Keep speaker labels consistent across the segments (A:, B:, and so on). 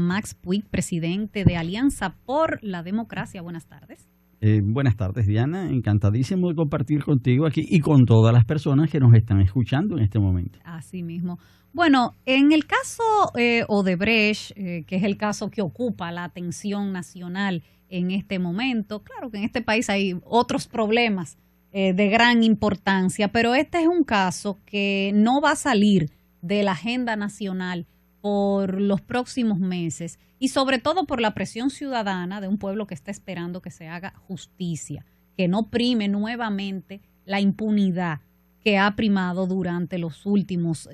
A: Max Puig, presidente de Alianza por la Democracia. Buenas tardes.
B: Buenas tardes, Diana. Encantadísimo de compartir contigo aquí y con todas las personas que nos están escuchando en este momento.
A: Así mismo. Bueno, en el caso Odebrecht, que es el caso que ocupa la atención nacional en este momento, claro que en este país hay otros problemas de gran importancia, pero este es un caso que no va a salir de la agenda nacional por los próximos meses y sobre todo por la presión ciudadana de un pueblo que está esperando que se haga justicia, que no prime nuevamente la impunidad que ha primado durante las últimas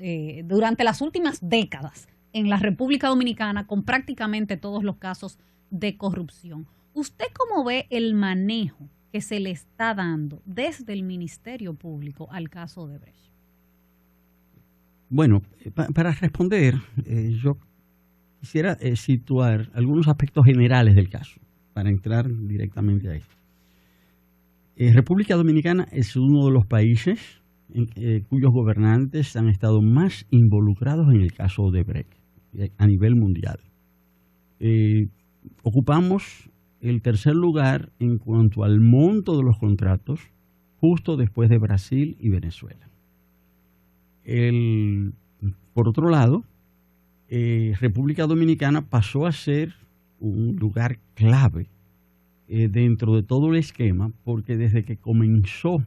A: décadas en la República Dominicana con prácticamente todos los casos de corrupción. ¿Usted cómo ve el manejo que se le está dando desde el Ministerio Público al caso Odebrecht?
B: Bueno, para responder, yo quisiera situar algunos aspectos generales del caso, para entrar directamente ahí. República Dominicana es uno de los países cuyos gobernantes han estado más involucrados en el caso Odebrecht a nivel mundial. Ocupamos el tercer lugar en cuanto al monto de los contratos, justo después de Brasil y Venezuela. Por otro lado, República Dominicana pasó a ser un lugar clave dentro de todo el esquema, porque desde que comenzó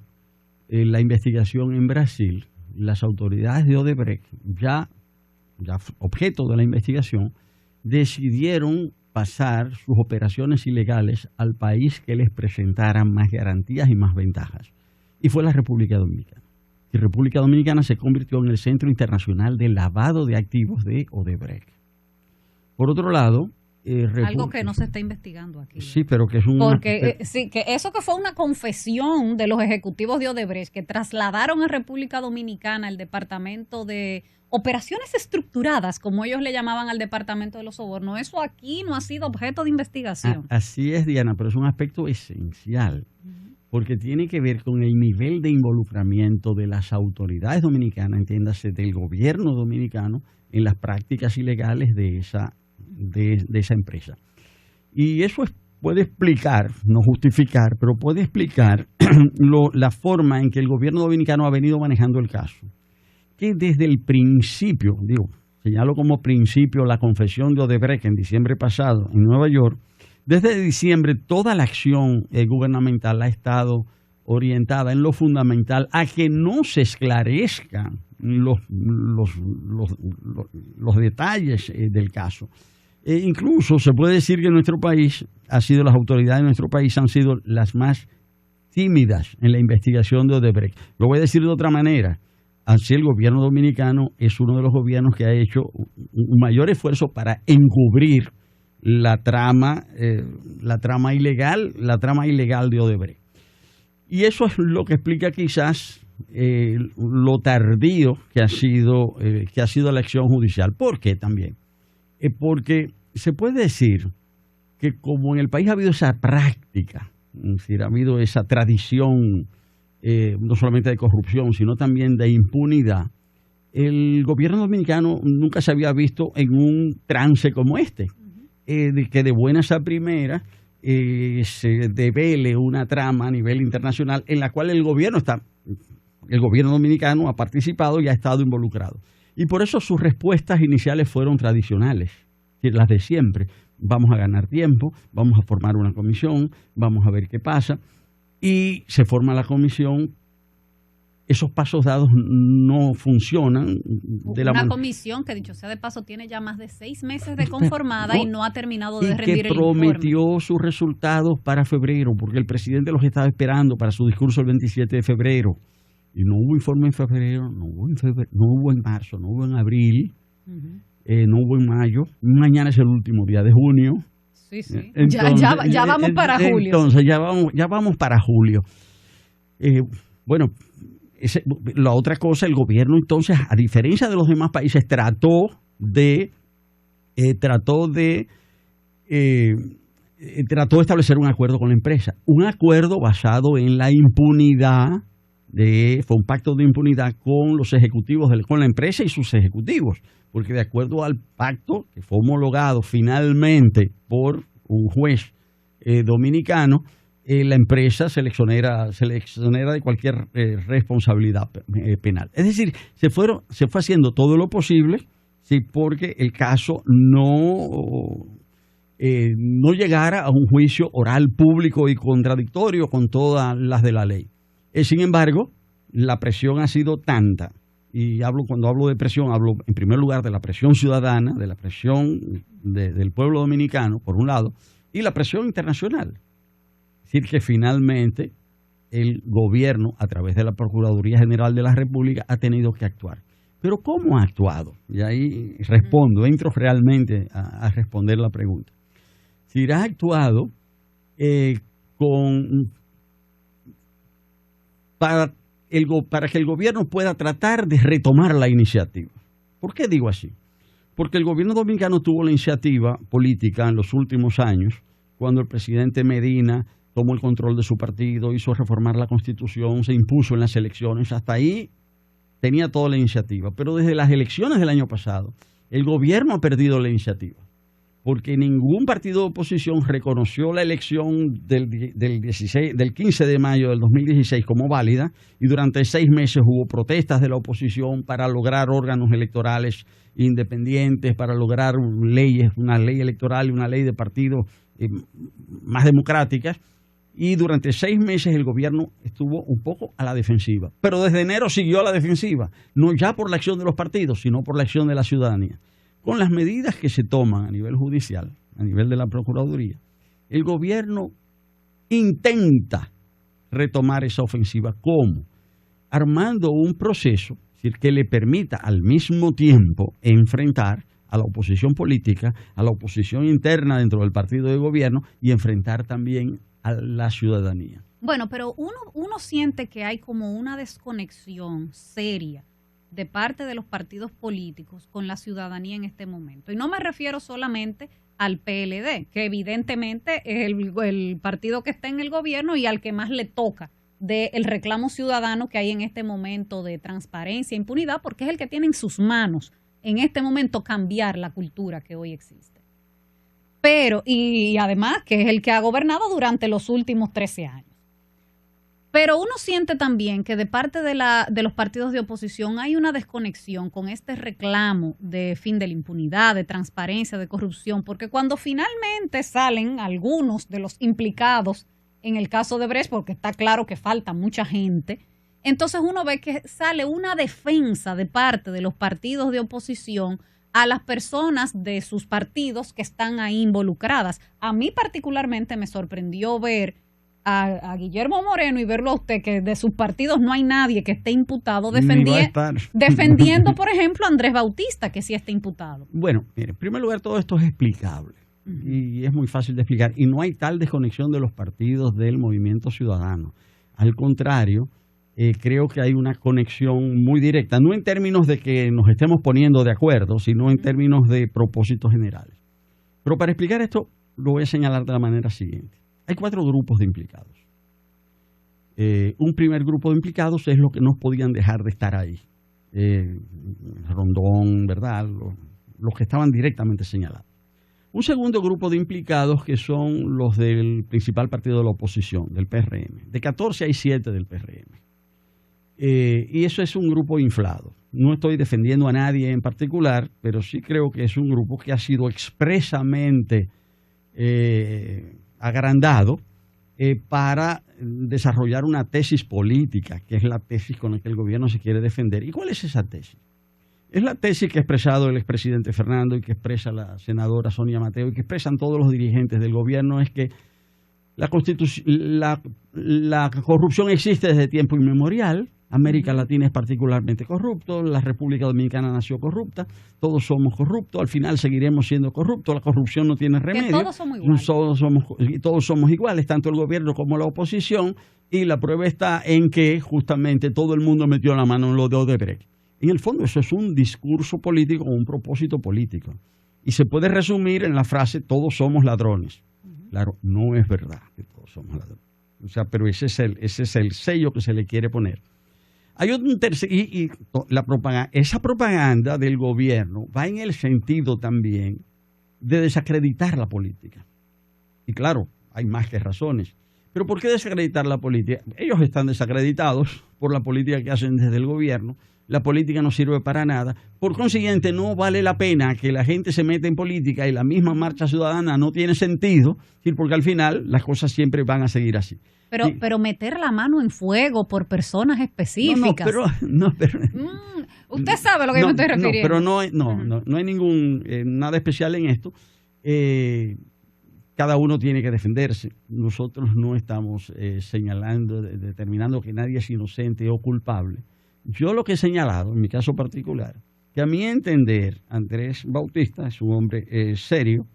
B: la investigación en Brasil, las autoridades de Odebrecht, ya objeto de la investigación, decidieron pasar sus operaciones ilegales al país que les presentara más garantías y más ventajas, y fue la República Dominicana. Y República Dominicana se convirtió en el centro internacional de lavado de activos de Odebrecht. Por otro lado,
A: algo que no se está investigando aquí.
B: Sí, pero que es un...
A: Porque sí, que eso que fue una confesión de los ejecutivos de Odebrecht que trasladaron a República Dominicana el departamento de operaciones estructuradas, como ellos le llamaban al departamento de los sobornos, eso aquí no ha sido objeto de investigación.
B: Así es, Diana, pero es un aspecto esencial. Porque tiene que ver con el nivel de involucramiento de las autoridades dominicanas, entiéndase, del gobierno dominicano, en las prácticas ilegales de esa empresa. Y eso puede explicar, no justificar, pero puede explicar la forma en que el gobierno dominicano ha venido manejando el caso. Que desde el principio, señalo como principio la confesión de Odebrecht en diciembre pasado en Nueva York. Desde diciembre toda la acción gubernamental ha estado orientada en lo fundamental a que no se esclarezcan los detalles del caso. Incluso se puede decir que las autoridades de nuestro país han sido las más tímidas en la investigación de Odebrecht. Lo voy a decir de otra manera. Así el gobierno dominicano es uno de los gobiernos que ha hecho un mayor esfuerzo para encubrir la trama ilegal de Odebrecht. Y eso es lo que explica quizás lo tardío que ha sido la acción judicial. ¿Por qué también? Porque se puede decir que como en el país ha habido esa práctica, es decir, ha habido esa tradición no solamente de corrupción, sino también de impunidad, el gobierno dominicano nunca se había visto en un trance como este. De que de buenas a primeras se devele una trama a nivel internacional en la cual el gobierno dominicano ha participado y ha estado involucrado. Y por eso sus respuestas iniciales fueron tradicionales, las de siempre. Vamos a ganar tiempo, vamos a formar una comisión, vamos a ver qué pasa. Y se forma la comisión. Esos pasos dados no funcionan.
A: Una comisión que, dicho sea de paso, tiene ya más de 6 meses de conformada y no ha terminado de rendir el informe.
B: Y que prometió sus resultados para febrero, porque el presidente los estaba esperando para su discurso el 27 de febrero. Y no hubo informe en febrero, no hubo en marzo, no hubo en abril, no hubo en mayo. Mañana es el último día de junio.
A: Sí. Entonces, ya vamos para julio.
B: Entonces, ya vamos para julio. Bueno... la otra cosa, el gobierno entonces, a diferencia de los demás países, trató de establecer un acuerdo con la empresa, un acuerdo basado en la impunidad fue un pacto de impunidad con los ejecutivos, con la empresa y sus ejecutivos, porque de acuerdo al pacto que fue homologado finalmente por un juez dominicano, la empresa se le exonera de cualquier responsabilidad penal. Es decir, se fue haciendo todo lo posible, sí, porque el caso no llegara a un juicio oral público y contradictorio con todas las de la ley. Sin embargo, la presión ha sido tanta, y cuando hablo de presión, hablo en primer lugar de la presión ciudadana, de la presión del pueblo dominicano, por un lado, y la presión internacional. Es decir, que finalmente el gobierno, a través de la Procuraduría General de la República, ha tenido que actuar. Pero ¿cómo ha actuado? Y ahí entro realmente a responder la pregunta. Si ha actuado para que el gobierno pueda tratar de retomar la iniciativa. ¿Por qué digo así? Porque el gobierno dominicano tuvo la iniciativa política en los últimos años, cuando el presidente Medina tomó el control de su partido, hizo reformar la Constitución, se impuso en las elecciones. Hasta ahí tenía toda la iniciativa. Pero desde las elecciones del año pasado, el gobierno ha perdido la iniciativa, porque ningún partido de oposición reconoció la elección del 15 de mayo del 2016 como válida, y durante 6 meses hubo protestas de la oposición para lograr órganos electorales independientes, para lograr leyes, una ley electoral y una ley de partidos más democráticas. Y durante 6 meses el gobierno estuvo un poco a la defensiva. Pero desde enero siguió a la defensiva, no ya por la acción de los partidos, sino por la acción de la ciudadanía. Con las medidas que se toman a nivel judicial, a nivel de la Procuraduría, el gobierno intenta retomar esa ofensiva. ¿Cómo? Armando un proceso, es decir, que le permita al mismo tiempo enfrentar a la oposición política, a la oposición interna dentro del partido de gobierno, y enfrentar también a la ciudadanía.
A: Bueno, pero uno siente que hay como una desconexión seria de parte de los partidos políticos con la ciudadanía en este momento. Y no me refiero solamente al PLD, que evidentemente es el partido que está en el gobierno y al que más le toca del reclamo ciudadano que hay en este momento de transparencia e impunidad, porque es el que tiene en sus manos en este momento cambiar la cultura que hoy existe. Pero, y además que es el que ha gobernado durante los últimos 13 años. Pero uno siente también que de parte de los partidos de oposición hay una desconexión con este reclamo de fin de la impunidad, de transparencia, de corrupción, porque cuando finalmente salen algunos de los implicados en el caso de Brecht, porque está claro que falta mucha gente, entonces uno ve que sale una defensa de parte de los partidos de oposición a las personas de sus partidos que están ahí involucradas. A mí particularmente me sorprendió ver a Guillermo Moreno y verlo a usted, que de sus partidos no hay nadie que esté imputado, defendiendo, por ejemplo, a Andrés Bautista, que sí está imputado.
B: Bueno, mire, en primer lugar, todo esto es explicable y es muy fácil de explicar, y no hay tal desconexión de los partidos del movimiento ciudadano. Al contrario, creo que hay una conexión muy directa, no en términos de que nos estemos poniendo de acuerdo, sino en términos de propósitos generales. Pero para explicar esto, lo voy a señalar de la manera siguiente. Hay 4 grupos de implicados. Un primer grupo de implicados es los que no podían dejar de estar ahí. Rondón, ¿verdad? Los que estaban directamente señalados. Un segundo grupo de implicados que son los del principal partido de la oposición, del PRM. De 14 hay 7 del PRM. Y eso es un grupo inflado. No estoy defendiendo a nadie en particular, pero sí creo que es un grupo que ha sido expresamente agrandado para desarrollar una tesis política, que es la tesis con la que el gobierno se quiere defender. ¿Y cuál es esa tesis? Es la tesis que ha expresado el expresidente Fernando y que expresa la senadora Sonia Mateo y que expresan todos los dirigentes del gobierno, es que la corrupción existe desde tiempo inmemorial. América Latina es particularmente corrupto, la República Dominicana nació corrupta, todos somos corruptos, al final seguiremos siendo corruptos, la corrupción no tiene remedio.
A: Que todos somos iguales.
B: Todos somos iguales, tanto el gobierno como la oposición, y la prueba está en que justamente todo el mundo metió la mano en lo de Odebrecht. En el fondo eso es un discurso político con un propósito político. Y se puede resumir en la frase, todos somos ladrones. Claro, no es verdad que todos somos ladrones. O sea, pero ese es el sello que se le quiere poner. Hay un tercer, la propaganda, esa propaganda del gobierno va en el sentido también de desacreditar la política. Y claro, hay más que razones. Pero ¿por qué desacreditar la política? Ellos están desacreditados por la política que hacen desde el gobierno. La política no sirve para nada. Por consiguiente, no vale la pena que la gente se meta en política y la misma marcha ciudadana no tiene sentido, porque al final las cosas siempre van a seguir así.
A: Pero meter la mano en fuego por personas específicas. Usted sabe a lo que yo me estoy refiriendo.
B: Pero no hay ningún nada especial en esto. Cada uno tiene que defenderse. Nosotros no estamos señalando, determinando que nadie es inocente o culpable. Yo lo que he señalado, en mi caso particular, que a mi entender, Andrés Bautista es un hombre serio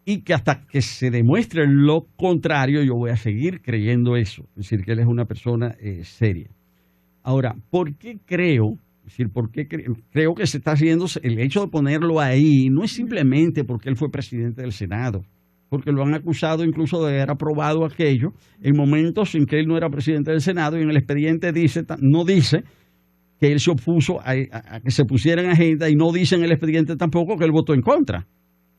B: y que hasta que se demuestre lo contrario, yo voy a seguir creyendo eso. Es decir, que él es una persona seria. Ahora, ¿por qué creo? Es decir, creo que se está haciendo el hecho de ponerlo ahí? No es simplemente porque él fue presidente del Senado, porque lo han acusado incluso de haber aprobado aquello en momentos en que él no era presidente del Senado y en el expediente no dice que él se opuso a que se pusiera en agenda y no dice en el expediente tampoco que él votó en contra.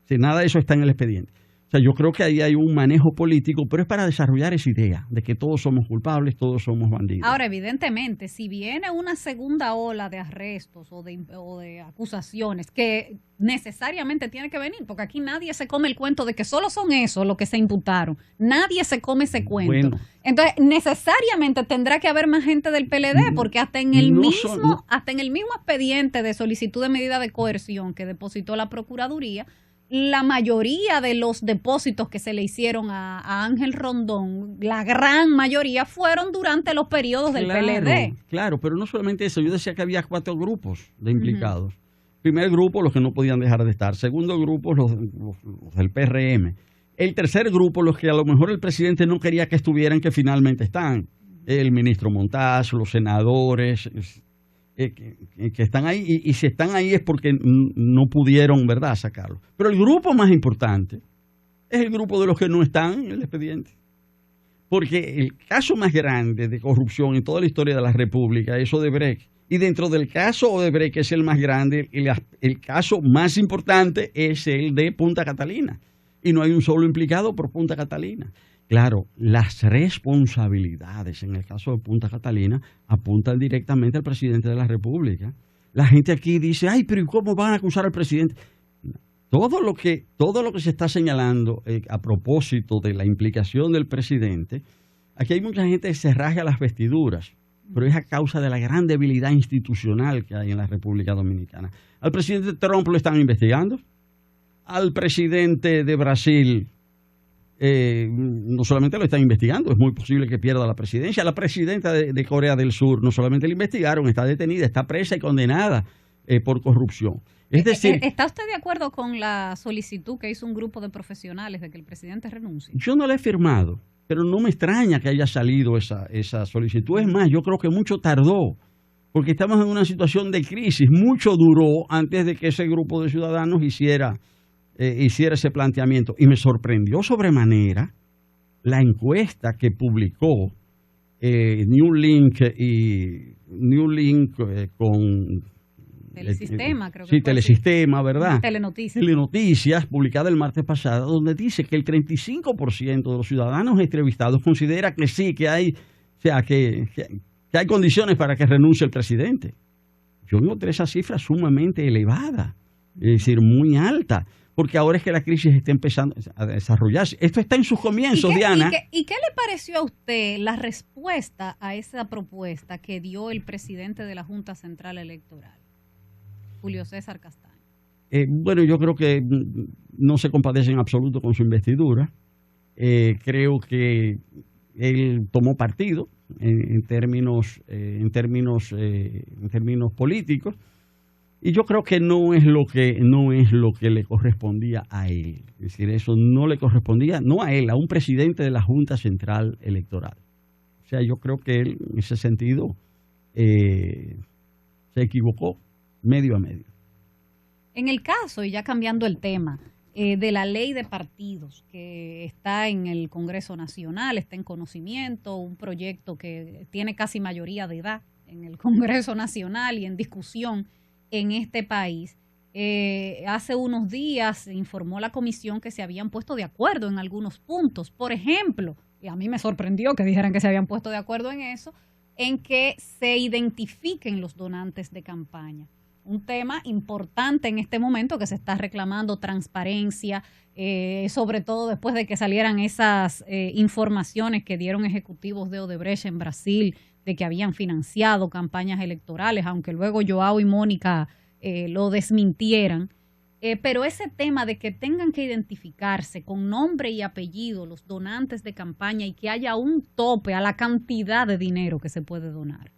B: Si nada de eso está en el expediente. O sea, yo creo que ahí hay un manejo político, pero es para desarrollar esa idea de que todos somos culpables, todos somos bandidos.
A: Ahora, evidentemente, si viene una segunda ola de arrestos o de acusaciones, que necesariamente tiene que venir, porque aquí nadie se come el cuento de que solo son esos los que se imputaron. Nadie se come ese cuento. Bueno, entonces, necesariamente tendrá que haber más gente del PLD, porque hasta en el mismo expediente de solicitud de medida de coerción que depositó la Procuraduría, la mayoría de los depósitos que se le hicieron a Ángel Rondón, la gran mayoría fueron durante los periodos del PLD.
B: Claro, pero no solamente eso, yo decía que había 4 grupos de implicados. Primer grupo, los que no podían dejar de estar. Segundo grupo, los del PRM. El tercer grupo, los que a lo mejor el presidente no quería que estuvieran, que finalmente están. El ministro Montaz, los senadores, que están ahí, y si están ahí es porque no pudieron, ¿verdad?, sacarlo. Pero el grupo más importante es el grupo de los que no están en el expediente. Porque el caso más grande de corrupción en toda la historia de la República es Odebrecht. Y dentro del caso Odebrecht, que es el más grande, el caso más importante es el de Punta Catalina. Y no hay un solo implicado por Punta Catalina. Claro, las responsabilidades en el caso de Punta Catalina apuntan directamente al presidente de la República. La gente aquí dice, ay, pero ¿cómo van a acusar al presidente? Todo lo que se está señalando a propósito de la implicación del presidente, aquí hay mucha gente que se rasga las vestiduras, pero es a causa de la gran debilidad institucional que hay en la República Dominicana. Al presidente Trump lo están investigando, al presidente de Brasil no solamente lo están investigando, es muy posible que pierda la presidencia. La presidenta de Corea del Sur no solamente la investigaron, está detenida, está presa y condenada por corrupción. Es decir,
A: ¿está usted de acuerdo con la solicitud que hizo un grupo de profesionales de que el presidente renuncie?
B: Yo no la he firmado, pero no me extraña que haya salido esa solicitud. Es más, yo creo que mucho tardó, porque estamos en una situación de crisis. Mucho duró antes de que ese grupo de ciudadanos hiciera ese planteamiento. Y me sorprendió sobremanera la encuesta que publicó New Link con
A: Telesistema, creo que
B: sí, Telesistema, ¿verdad?
A: Telenoticias,
B: publicada el martes pasado, donde dice que el 35% de los ciudadanos entrevistados considera que sí, que hay condiciones para que renuncie el presidente. Yo encontré esa cifra sumamente elevada, es decir, muy alta, porque ahora es que la crisis está empezando a desarrollarse. Esto está en sus comienzos, Diana.
A: ¿Y qué le pareció a usted la respuesta a esa propuesta que dio el presidente de la Junta Central Electoral, Julio César Castaño?
B: Bueno, yo creo que no se compadece en absoluto con su investidura. Creo que él tomó partido en términos políticos. Y yo creo que no es lo que le correspondía a él. Es decir, eso no le correspondía, no a él, a un presidente de la Junta Central Electoral. O sea, yo creo que él, en ese sentido, se equivocó medio a medio.
A: En el caso, y ya cambiando el tema, de la ley de partidos que está en el Congreso Nacional, está en conocimiento, un proyecto que tiene casi mayoría de edad en el Congreso Nacional y en discusión en este país. Hace unos días se informó la comisión que se habían puesto de acuerdo en algunos puntos. Por ejemplo, y a mí me sorprendió que dijeran que se habían puesto de acuerdo en eso, en que se identifiquen los donantes de campaña. Un tema importante en este momento que se está reclamando transparencia, sobre todo después de que salieran esas informaciones que dieron ejecutivos de Odebrecht en Brasil, de que habían financiado campañas electorales, aunque luego Joao y Mónica lo desmintieran. Pero ese tema de que tengan que identificarse con nombre y apellido los donantes de campaña y que haya un tope a la cantidad de dinero que se puede donar.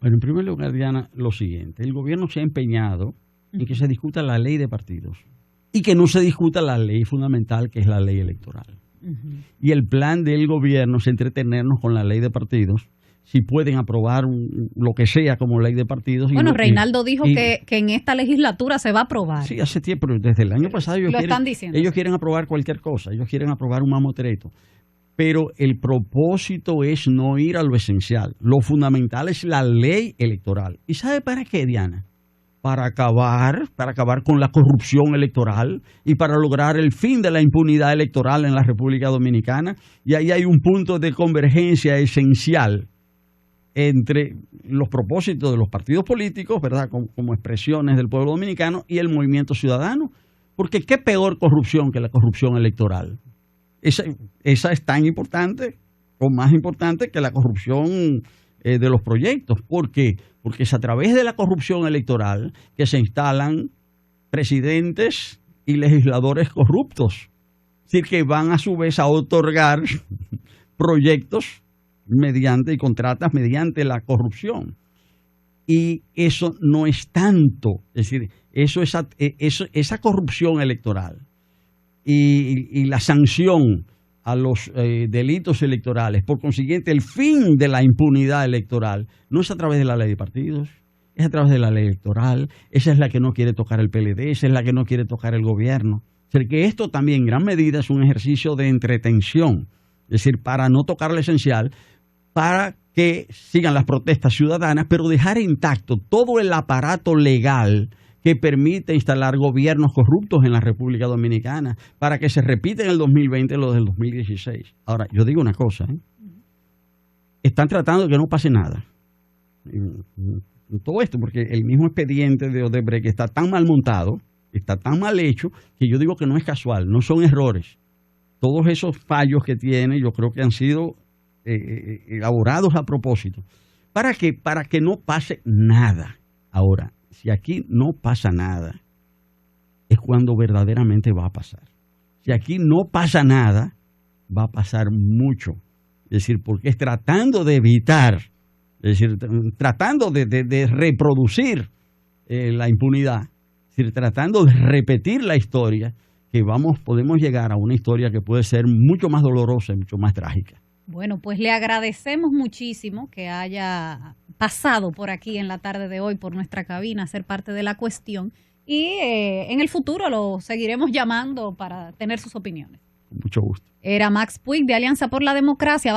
B: Bueno, en primer lugar, Diana, lo siguiente. El gobierno se ha empeñado en que se discuta la ley de partidos y que no se discuta la ley fundamental, que es la ley electoral. Y el plan del gobierno es entretenernos con la ley de partidos, si pueden aprobar lo que sea como ley de partidos.
A: Bueno, Reinaldo dijo que en esta legislatura se va a aprobar.
B: Sí, hace tiempo, pero desde el año pasado ellos quieren aprobar cualquier cosa, ellos quieren aprobar un mamotreto. Pero el propósito es no ir a lo esencial. Lo fundamental es la ley electoral. ¿Y sabe para qué, Diana? Para acabar con la corrupción electoral y para lograr el fin de la impunidad electoral en la República Dominicana. Y ahí hay un punto de convergencia esencial entre los propósitos de los partidos políticos, ¿verdad?, como expresiones del pueblo dominicano, y el movimiento ciudadano. Porque ¿qué peor corrupción que la corrupción electoral? Esa es tan importante o más importante que la corrupción de los proyectos. ¿Por qué? Porque es a través de la corrupción electoral que se instalan presidentes y legisladores corruptos. Es decir, que van a su vez a otorgar proyectos mediante y contratas mediante la corrupción. Y eso no es tanto, es decir, esa corrupción electoral y la sanción a los delitos electorales, por consiguiente el fin de la impunidad electoral, no es a través de la ley de partidos, es a través de la ley electoral. Esa es la que no quiere tocar el PLD, esa es la que no quiere tocar el gobierno. O sea, que esto también en gran medida es un ejercicio de entretención, es decir, para no tocar lo esencial, para que sigan las protestas ciudadanas, pero dejar intacto todo el aparato legal que permite instalar gobiernos corruptos en la República Dominicana, para que se repita en el 2020 lo del 2016. Ahora, yo digo una cosa, están tratando de que no pase nada en todo esto, porque el mismo expediente de Odebrecht está tan mal montado, está tan mal hecho, que yo digo que no es casual, no son errores. Todos esos fallos que tiene, yo creo que han sido elaborados a propósito. ¿Para qué? Para que no pase nada. Ahora, si aquí no pasa nada, es cuando verdaderamente va a pasar. Si aquí no pasa nada, va a pasar mucho. Es decir, porque es tratando de evitar, es decir, tratando de reproducir la impunidad, es decir, tratando de repetir la historia, que podemos llegar a una historia que puede ser mucho más dolorosa y mucho más trágica.
A: Bueno, pues le agradecemos muchísimo que haya pasado por aquí en la tarde de hoy por nuestra cabina a ser parte de la cuestión y en el futuro lo seguiremos llamando para tener sus opiniones.
B: Con mucho gusto.
A: Era Max Puig de Alianza por la Democracia.